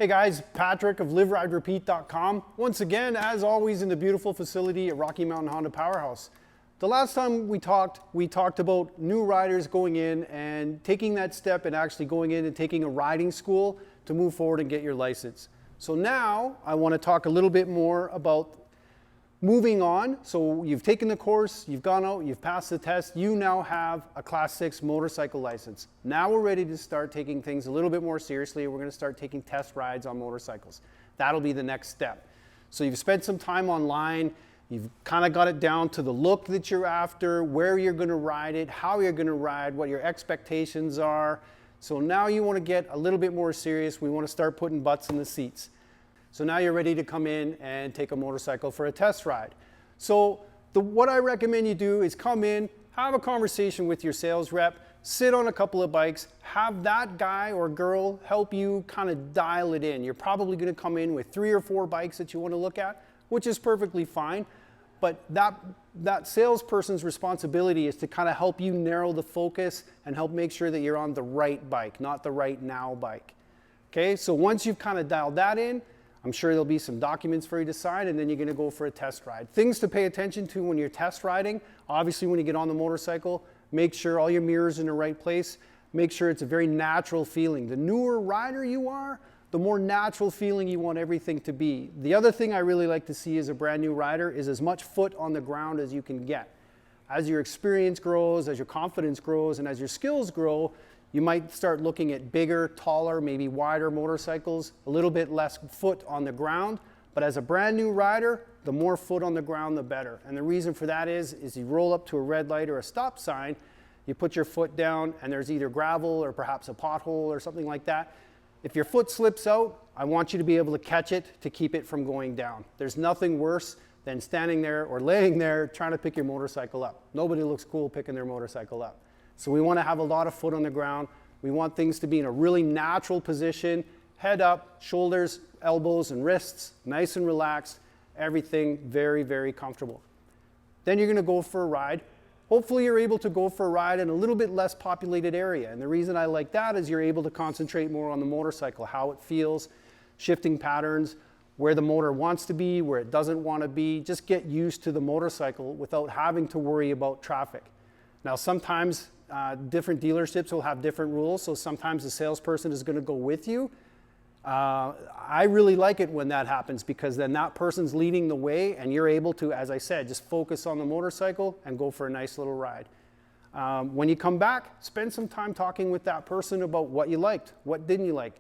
Hey guys, Patrick of LiveRideRepeat.com. Once again, as always, in the beautiful facility at Rocky Mountain Honda Powerhouse. The last time we talked about new riders going in and taking that step and actually going in and taking a riding school to move forward and get your license. So now I want to talk a little bit more about moving on. So you've taken the course, you've gone out, you've passed the test, you now have a Class 6 motorcycle license. Now we're ready to start taking things a little bit more seriously. We're going to start taking test rides on motorcycles. That'll be the next step. So you've spent some time online, you've kind of got it down to the look that you're after, where you're going to ride it, how you're going to ride, what your expectations are. So now you want to get a little bit more serious. We want to start putting butts in the seats. So now you're ready to come in and take a motorcycle for a test ride. So what I recommend you do is come in, have a conversation with your sales rep, sit on a couple of bikes, have that guy or girl help you kind of dial it in. You're probably going to come in with 3 or 4 bikes that you want to look at, which is perfectly fine. But that salesperson's responsibility is to kind of help you narrow the focus and help make sure that you're on the right bike, not the right now bike. Okay, so once you've kind of dialed that in, I'm sure there'll be some documents for you to sign, and then you're going to go for a test ride. Things to pay attention to when you're test riding. Obviously, when you get on the motorcycle, make sure all your mirrors are in the right place. Make sure it's a very natural feeling. The newer rider you are, the more natural feeling you want everything to be. The other thing I really like to see as a brand new rider is as much foot on the ground as you can get. As your experience grows, as your confidence grows, and as your skills grow, you might start looking at bigger, taller, maybe wider motorcycles, a little bit less foot on the ground. But as a brand new rider, the more foot on the ground, the better. And the reason for that is you roll up to a red light or a stop sign, you put your foot down, and there's either gravel or perhaps a pothole or something like that. If your foot slips out, I want you to be able to catch it to keep it from going down. There's nothing worse than standing there or laying there trying to pick your motorcycle up. Nobody looks cool picking their motorcycle up. So we want to have a lot of foot on the ground. We want things to be in a really natural position, head up, shoulders, elbows, and wrists, nice and relaxed, everything very, very comfortable. Then you're going to go for a ride. Hopefully you're able to go for a ride in a little bit less populated area. And the reason I like that is you're able to concentrate more on the motorcycle, how it feels, shifting patterns, where the motor wants to be, where it doesn't want to be. Just get used to the motorcycle without having to worry about traffic. Now sometimes different dealerships will have different rules, so sometimes the salesperson is going to go with you. I really like it when that happens because then that person's leading the way and you're able to, as I said, just focus on the motorcycle and go for a nice little ride. When you come back, spend some time talking with that person about what you liked, what didn't you like.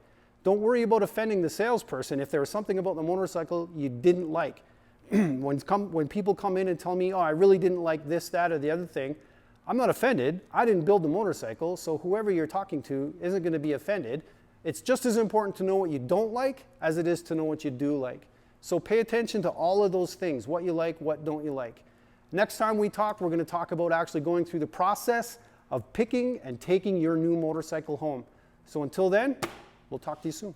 Don't worry about offending the salesperson if there was something about the motorcycle you didn't like. When people come in and tell me, oh, I really didn't like this, that, or the other thing, I'm not offended. I didn't build the motorcycle, so whoever you're talking to isn't going to be offended. It's just as important to know what you don't like as it is to know what you do like. So pay attention to all of those things, what you like, what don't you like. Next time we talk, we're going to talk about actually going through the process of picking and taking your new motorcycle home. So until then, we'll talk to you soon.